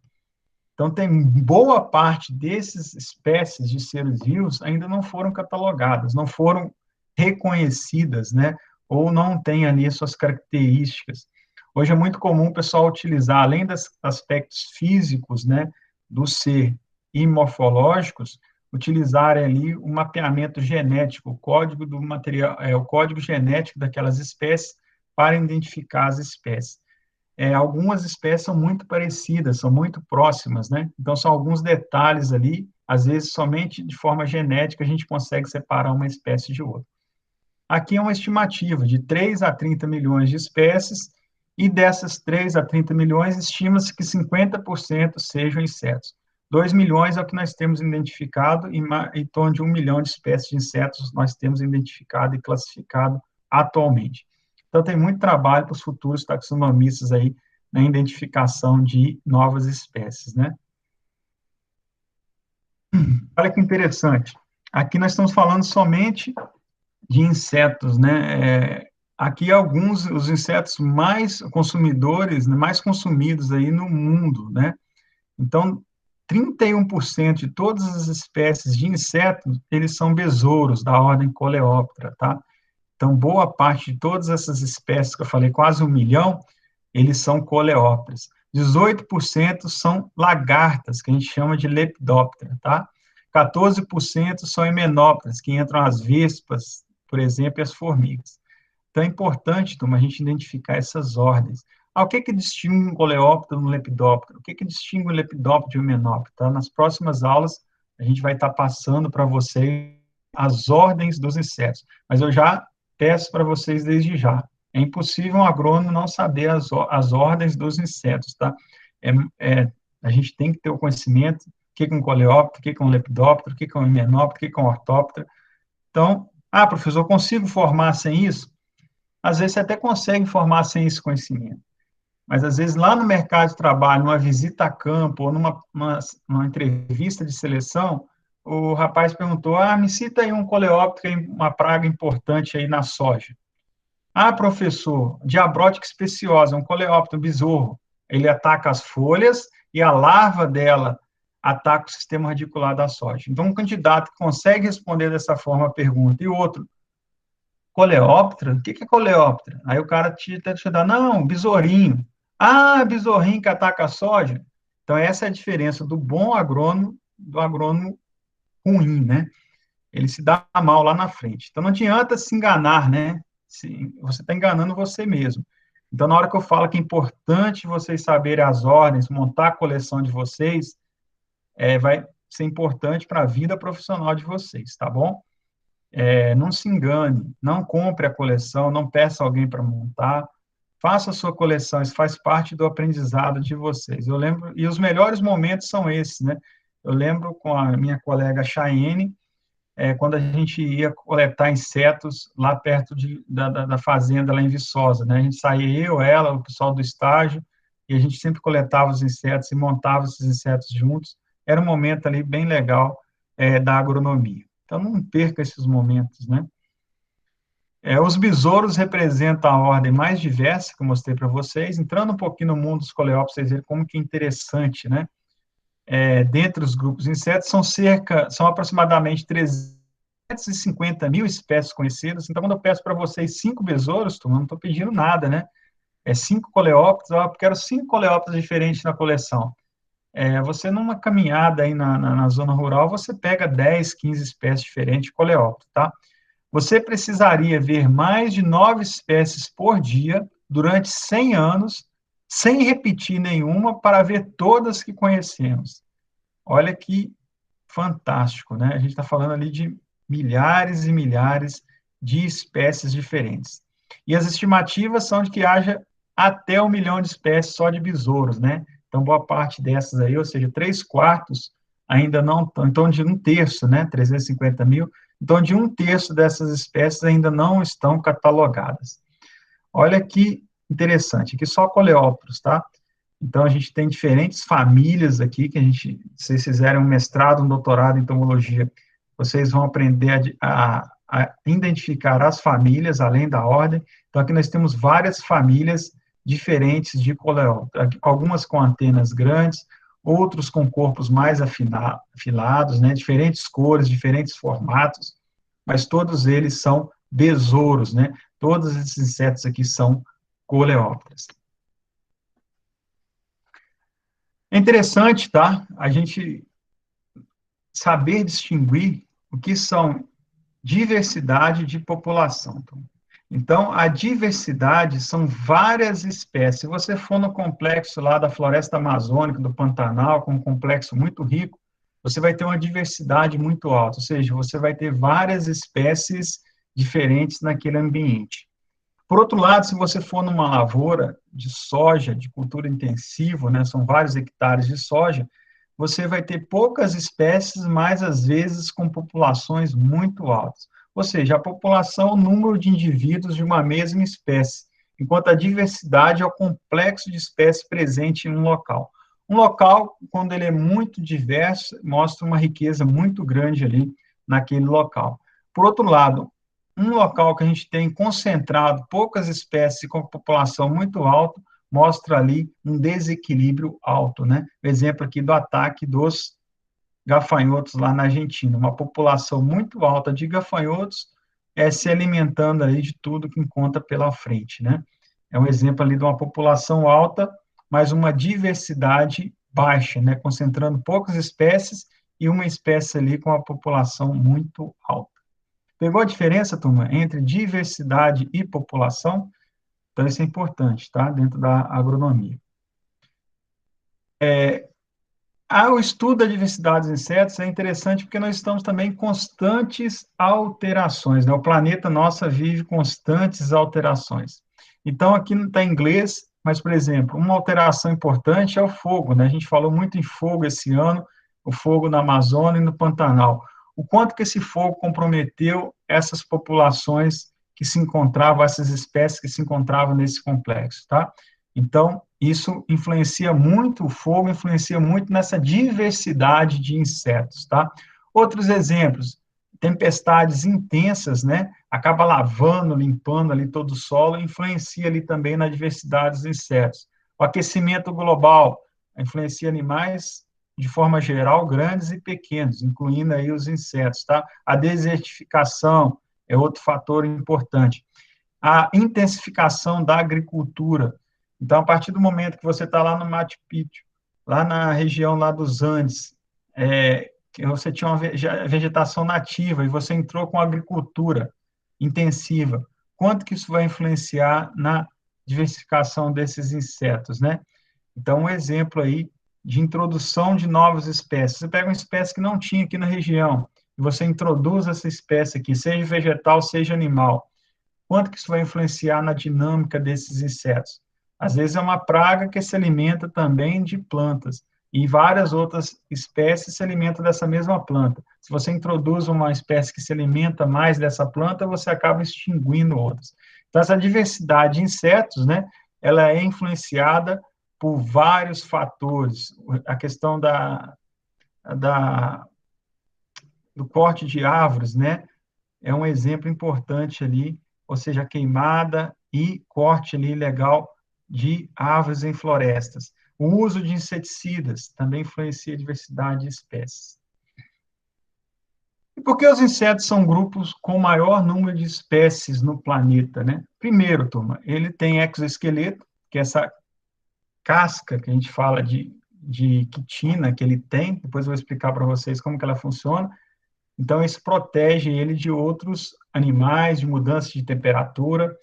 Então, tem boa parte dessas espécies de seres vivos ainda não foram catalogadas, não foram reconhecidas, né? Ou não têm ali suas características. Hoje é muito comum o pessoal utilizar, além dos aspectos físicos, né, do ser e morfológicos, utilizarem ali o mapeamento genético, o código do material, o código genético daquelas espécies para identificar as espécies. Algumas espécies são muito parecidas, são muito próximas, né? Então, são alguns detalhes ali, às vezes, somente de forma genética a gente consegue separar uma espécie de outra. Aqui é uma estimativa de 3 a 30 milhões de espécies, e dessas 3 a 30 milhões, estima-se que 50% sejam insetos. 2 milhões é o que nós temos identificado, e em torno de 1 milhão de espécies de insetos nós temos identificado e classificado atualmente. Então, tem muito trabalho para os futuros taxonomistas aí na identificação de novas espécies, né? Olha que interessante. Aqui nós estamos falando somente de insetos, né? Aqui alguns os insetos mais consumidores, né, mais consumidos aí no mundo, né? Então, 31% de todas as espécies de insetos, eles são besouros da ordem Coleóptera, tá? Então, boa parte de todas essas espécies que eu falei, quase 1 milhão, eles são coleópteros. 18% são lagartas, que a gente chama de lepidóptera, tá? 14% são himenópteras, que entram as vespas, por exemplo, e as formigas. Então, é importante, turma, a gente identificar essas ordens. O que distingue um coleóptero de um lepidóptero? O que distingue um lepidóptero de um himenóptero? Tá? Nas próximas aulas, a gente vai estar passando para vocês as ordens dos insetos. Mas eu já peço para vocês desde já. É impossível um agrônomo não saber as ordens dos insetos, tá? A gente tem que ter o conhecimento o que é um coleóptero, o que é um lepidóptero, o que é um himenóptero, o que é um ortóptero. Então, professor, eu consigo formar sem isso? Às vezes você até consegue formar sem esse conhecimento. Mas, às vezes, lá no mercado de trabalho, numa visita a campo, ou numa entrevista de seleção, o rapaz perguntou, me cita aí um coleóptero, que é uma praga importante aí na soja. Professor, Diabrótica speciosa, um coleóptero, um besouro. Ele ataca as folhas e a larva dela ataca o sistema radicular da soja. Então, um candidato que consegue responder dessa forma a pergunta, e outro, coleóptero? O que é coleóptero? Aí o cara te dá, não, besourinho. Besourrinho que ataca a soja. Então, essa é a diferença do bom agrônomo do agrônomo ruim, né? Ele se dá mal lá na frente. Então, não adianta se enganar, né? Você está enganando você mesmo. Então, na hora que eu falo que é importante vocês saberem as ordens, montar a coleção de vocês, vai ser importante para a vida profissional de vocês, tá bom? Não se engane, não compre a coleção, não peça alguém para montar, faça a sua coleção, isso faz parte do aprendizado de vocês. Eu lembro, e os melhores momentos são esses, né? Eu lembro com a minha colega Chayenne, quando a gente ia coletar insetos lá perto da fazenda, lá em Viçosa, né? A gente saía, eu, ela, o pessoal do estágio, e a gente sempre coletava os insetos e montava esses insetos juntos. Era um momento ali bem legal da agronomia. Então, não perca esses momentos, né? Os besouros representam a ordem mais diversa que eu mostrei para vocês. Entrando um pouquinho no mundo dos coleópteros, vocês verem como que é interessante, né? Dentre os grupos de insetos, são aproximadamente 350 mil espécies conhecidas. Então, quando eu peço para vocês 5 besouros, eu não estou pedindo nada, né? 5 coleópteros, eu quero 5 coleópteros diferentes na coleção. Você, numa caminhada aí na zona rural, você pega 10, 15 espécies diferentes de coleóptero, tá? Você precisaria ver mais de 9 espécies por dia durante 100 anos, sem repetir nenhuma, para ver todas que conhecemos. Olha que fantástico, né? A gente está falando ali de milhares e milhares de espécies diferentes. E as estimativas são de que haja até 1 milhão de espécies só de besouros, né? Então, boa parte dessas aí, ou seja, 3/4 ainda não estão, então de 1/3, né? 350 mil, então de 1/3 dessas espécies ainda não estão catalogadas. Olha que interessante, aqui só coleópteros, tá? Então, a gente tem diferentes famílias aqui, se vocês fizerem um mestrado, um doutorado em entomologia, vocês vão aprender a identificar as famílias, além da ordem. Então, aqui nós temos várias famílias diferentes de coleóptero, algumas com antenas grandes, outros com corpos mais afilados, né, diferentes cores, diferentes formatos, mas todos eles são besouros, né? Todos esses insetos aqui são coleópteros. É interessante, tá? A gente saber distinguir o que são diversidade de população. Então, a diversidade são várias espécies. Se você for no complexo lá da floresta amazônica, do Pantanal, com um complexo muito rico, você vai ter uma diversidade muito alta, ou seja, você vai ter várias espécies diferentes naquele ambiente. Por outro lado, se você for numa lavoura de soja, de cultura intensiva, né, são vários hectares de soja, você vai ter poucas espécies, mas às vezes com populações muito altas. Ou seja, a população é o número de indivíduos de uma mesma espécie, enquanto a diversidade é o complexo de espécies presente em um local. Um local, quando ele é muito diverso, mostra uma riqueza muito grande ali naquele local. Por outro lado, um local que a gente tem concentrado poucas espécies com população muito alta, mostra ali um desequilíbrio alto, né? O exemplo aqui do ataque dos gafanhotos lá na Argentina, uma população muito alta de gafanhotos se alimentando ali de tudo que encontra pela frente, né? É um exemplo ali de uma população alta, mas uma diversidade baixa, né? Concentrando poucas espécies e uma espécie ali com a população muito alta. Pegou a diferença, turma, entre diversidade e população? Então, isso é importante, tá? Dentro da agronomia. O estudo da diversidade dos insetos é interessante porque nós estamos também em constantes alterações, né? O planeta nosso vive constantes alterações. Então, aqui não está em inglês, mas, por exemplo, uma alteração importante é o fogo, né? A gente falou muito em fogo esse ano, o fogo na Amazônia e no Pantanal. O quanto que esse fogo comprometeu essas populações que se encontravam, essas espécies que se encontravam nesse complexo, tá? Então, isso influencia muito, o fogo influencia muito nessa diversidade de insetos, tá? Outros exemplos, tempestades intensas, né? Acaba lavando, limpando ali todo o solo, influencia ali também na diversidade dos insetos. O aquecimento global influencia animais de forma geral, grandes e pequenos, incluindo aí os insetos, tá? A desertificação é outro fator importante. A intensificação da agricultura. Então, a partir do momento que você está lá no Machu Picchu, lá na região lá dos Andes, que você tinha uma vegetação nativa e você entrou com agricultura intensiva, quanto que isso vai influenciar na diversificação desses insetos, né? Então, um exemplo aí de introdução de novas espécies. Você pega uma espécie que não tinha aqui na região, e você introduz essa espécie aqui, seja vegetal, seja animal. Quanto que isso vai influenciar na dinâmica desses insetos? Às vezes é uma praga que se alimenta também de plantas, e várias outras espécies se alimentam dessa mesma planta. Se você introduz uma espécie que se alimenta mais dessa planta, você acaba extinguindo outras. Então, essa diversidade de insetos, né, ela é influenciada por vários fatores. A questão da, do corte de árvores, né, é um exemplo importante ali, ou seja, a queimada e corte ali ilegal de árvores em florestas. O uso de inseticidas também influencia a diversidade de espécies. E por que os insetos são grupos com maior número de espécies no planeta, né? Primeiro, turma, ele tem exoesqueleto, que é essa casca que a gente fala de quitina que ele tem, depois eu vou explicar para vocês como que ela funciona. Então, isso protege ele de outros animais, de mudança de temperatura,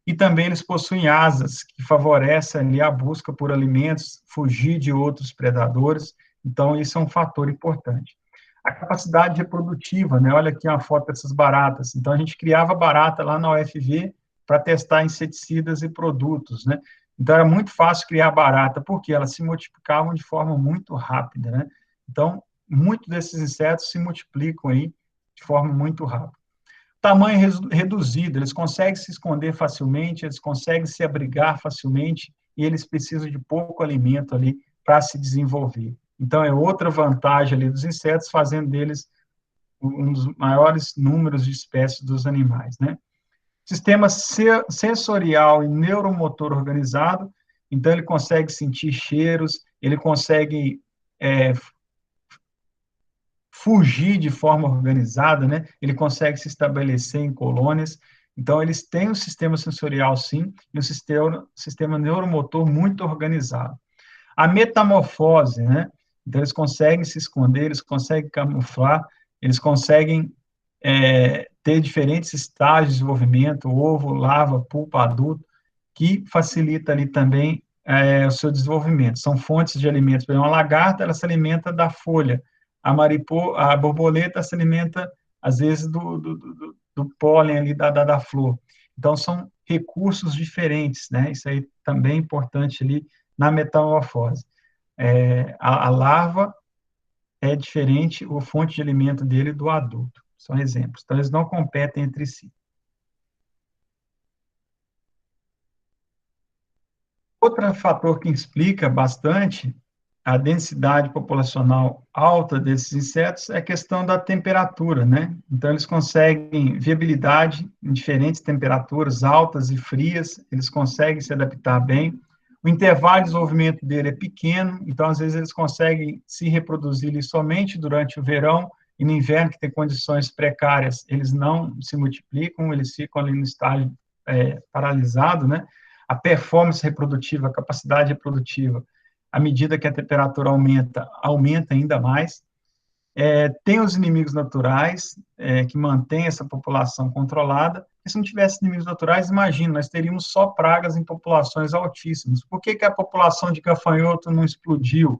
e também eles possuem asas, que favorecem ali a busca por alimentos, fugir de outros predadores, então isso é um fator importante. A capacidade reprodutiva, né? Olha aqui uma foto dessas baratas. Então, a gente criava barata lá na UFV para testar inseticidas e produtos, né? Então, era muito fácil criar barata, porque elas se multiplicavam de forma muito rápida, né? Então, muitos desses insetos se multiplicam aí de forma muito rápida. Tamanho reduzido, eles conseguem se esconder facilmente, eles conseguem se abrigar facilmente e eles precisam de pouco alimento ali para se desenvolver. Então, é outra vantagem ali dos insetos, fazendo deles um dos maiores números de espécies dos animais, né? Sistema sensorial e neuromotor organizado, então ele consegue sentir cheiros, ele consegue fugir de forma organizada, né? Ele consegue se estabelecer em colônias. Então, eles têm um sistema sensorial, sim, e um sistema neuromotor muito organizado. A metamorfose, né? Então, eles conseguem se esconder, eles conseguem camuflar, eles conseguem ter diferentes estágios de desenvolvimento, ovo, larva, pupa, adulto, que facilita ali também o seu desenvolvimento. São fontes de alimentos. Por exemplo, uma lagarta, ela se alimenta da folha. A borboleta se alimenta, às vezes, do pólen ali da flor. Então, são recursos diferentes, né? Isso aí também é importante ali na metamorfose. A larva é diferente, a fonte de alimento dele do adulto. São exemplos. Então, eles não competem entre si. Outro fator que explica bastante a densidade populacional alta desses insetos é a questão da temperatura, né? Então, eles conseguem viabilidade em diferentes temperaturas altas e frias, eles conseguem se adaptar bem. O intervalo de desenvolvimento dele é pequeno, então, às vezes, eles conseguem se reproduzir somente durante o verão e no inverno, que tem condições precárias, eles não se multiplicam, eles ficam ali no estágio paralisado, né? A performance reprodutiva, a capacidade reprodutiva, à medida que a temperatura aumenta, aumenta ainda mais. Tem os inimigos naturais, que mantêm essa população controlada, e se não tivesse inimigos naturais, imagina, nós teríamos só pragas em populações altíssimas. Por que a população de gafanhoto não explodiu?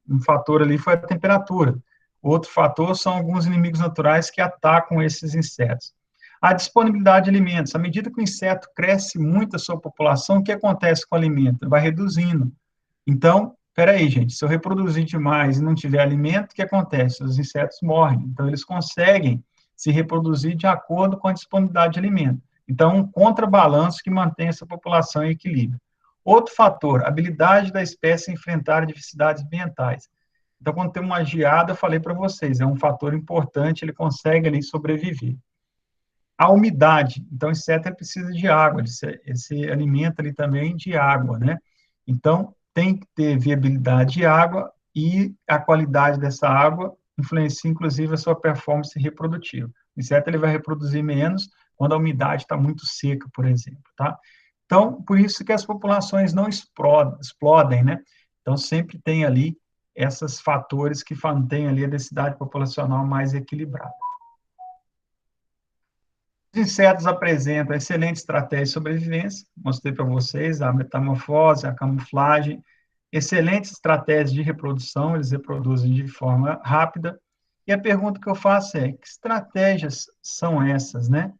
Um fator ali foi a temperatura. Outro fator são alguns inimigos naturais que atacam esses insetos. A disponibilidade de alimentos. À medida que o inseto cresce muito a sua população, o que acontece com o alimento? Vai reduzindo. Então, peraí, gente, se eu reproduzir demais e não tiver alimento, o que acontece? Os insetos morrem. Então, eles conseguem se reproduzir de acordo com a disponibilidade de alimento. Então, um contrabalanço que mantém essa população em equilíbrio. Outro fator, habilidade da espécie em enfrentar adversidades ambientais. Então, quando tem uma geada, eu falei para vocês, é um fator importante, ele consegue ali sobreviver. A umidade, então o inseto precisa de água, ele se alimenta ali também de água, né? Então, tem que ter viabilidade de água e a qualidade dessa água influencia, inclusive, a sua performance reprodutiva. O inseto ele vai reproduzir menos quando a umidade está muito seca, por exemplo, tá? Então, por isso que as populações não explodem, né? Então, sempre tem ali esses fatores que mantêm ali a densidade populacional mais equilibrada. Os insetos apresentam excelente estratégia de sobrevivência, mostrei para vocês a metamorfose, a camuflagem, excelentes estratégias de reprodução, eles reproduzem de forma rápida, e a pergunta que eu faço é, que estratégias são essas, né?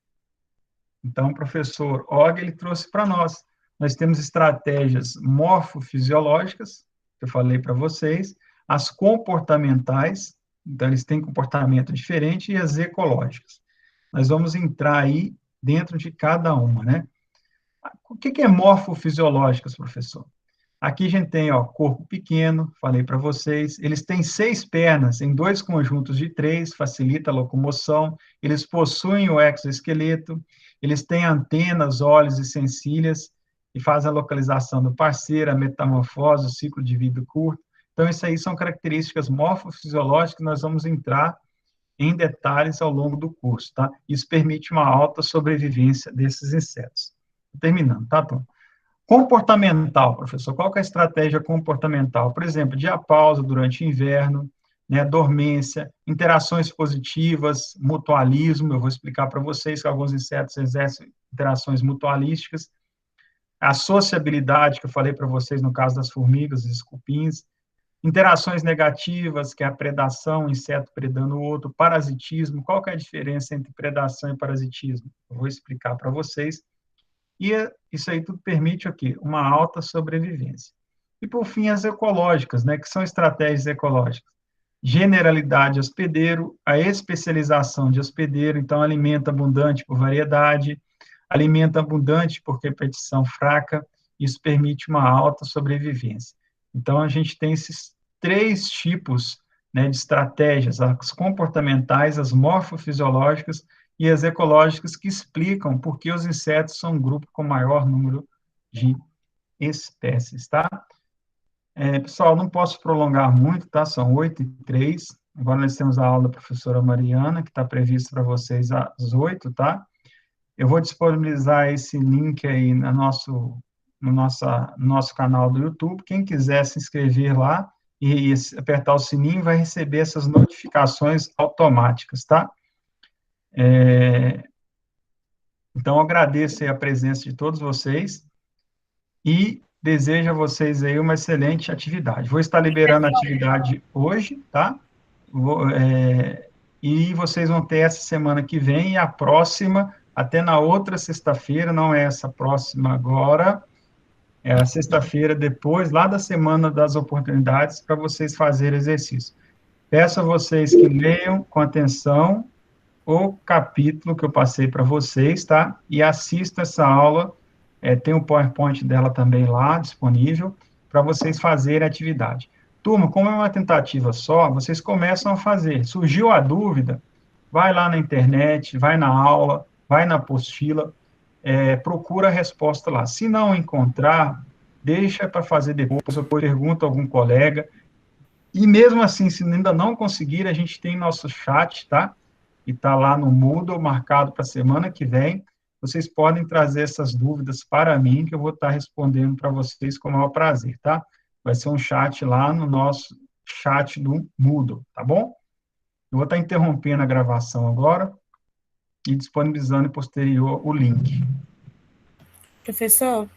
Então, o professor Og, ele trouxe para nós temos estratégias morfofisiológicas, que eu falei para vocês, as comportamentais, então eles têm comportamento diferente, e as ecológicas. Nós vamos entrar aí dentro de cada uma, né? O que é morfofisiológicas, professor? Aqui a gente tem, ó, corpo pequeno, falei para vocês, eles têm 6 pernas em 2 conjuntos de 3, facilita a locomoção, eles possuem o exoesqueleto, eles têm antenas, olhos e sencilhas, e fazem a localização do parceiro, a metamorfose, o ciclo de vida curto. Então, isso aí são características morfofisiológicas que nós vamos entrar em detalhes ao longo do curso, tá? Isso permite uma alta sobrevivência desses insetos. Terminando, tá, Tom? Comportamental, professor, qual que é a estratégia comportamental? Por exemplo, diapausa durante o inverno, né, dormência, interações positivas, mutualismo, eu vou explicar para vocês que alguns insetos exercem interações mutualísticas, a sociabilidade, que eu falei para vocês no caso das formigas, dos cupins, interações negativas, que é a predação, inseto predando o outro, parasitismo, qual que é a diferença entre predação e parasitismo? Eu vou explicar para vocês. E isso aí tudo permite o quê? Uma alta sobrevivência. E, por fim, as ecológicas, né, que são estratégias ecológicas. Generalidade hospedeiro, a especialização de hospedeiro, então, alimento abundante por variedade, alimento abundante por repetição fraca, isso permite uma alta sobrevivência. Então, a gente tem esses 3 tipos, né, de estratégias, as comportamentais, as morfofisiológicas e as ecológicas, que explicam por que os insetos são um grupo com maior número de espécies, tá? Pessoal, não posso prolongar muito, tá? São 8h03. Agora nós temos a aula da professora Mariana, que está prevista para vocês às 8h, tá? Eu vou disponibilizar esse link aí no nosso canal do YouTube. Quem quiser se inscrever lá e apertar o sininho, vai receber essas notificações automáticas, tá? Então, eu agradeço aí a presença de todos vocês e desejo a vocês aí uma excelente atividade. Vou estar liberando a atividade hoje, tá? E vocês vão ter essa semana que vem e a próxima, até na outra sexta-feira, não é essa próxima agora, é a sexta-feira depois, lá da Semana das Oportunidades, para vocês fazerem exercício. Peço a vocês que leiam com atenção o capítulo que eu passei para vocês, tá? E assista essa aula, tem o PowerPoint dela também lá, disponível, para vocês fazerem a atividade. Turma, como é uma tentativa só, vocês começam a fazer. Surgiu a dúvida, vai lá na internet, vai na aula, vai na apostila, procura a resposta lá. Se não encontrar, deixa para fazer depois, ou pergunta a algum colega. E mesmo assim, se ainda não conseguir, a gente tem nosso chat, tá? E está lá no Moodle, marcado para a semana que vem. Vocês podem trazer essas dúvidas para mim, que eu vou estar respondendo para vocês com o maior prazer, tá? Vai ser um chat lá no nosso chat do Moodle, tá bom? Eu vou estar interrompendo a gravação agora e disponibilizando em posterior o link. Professor,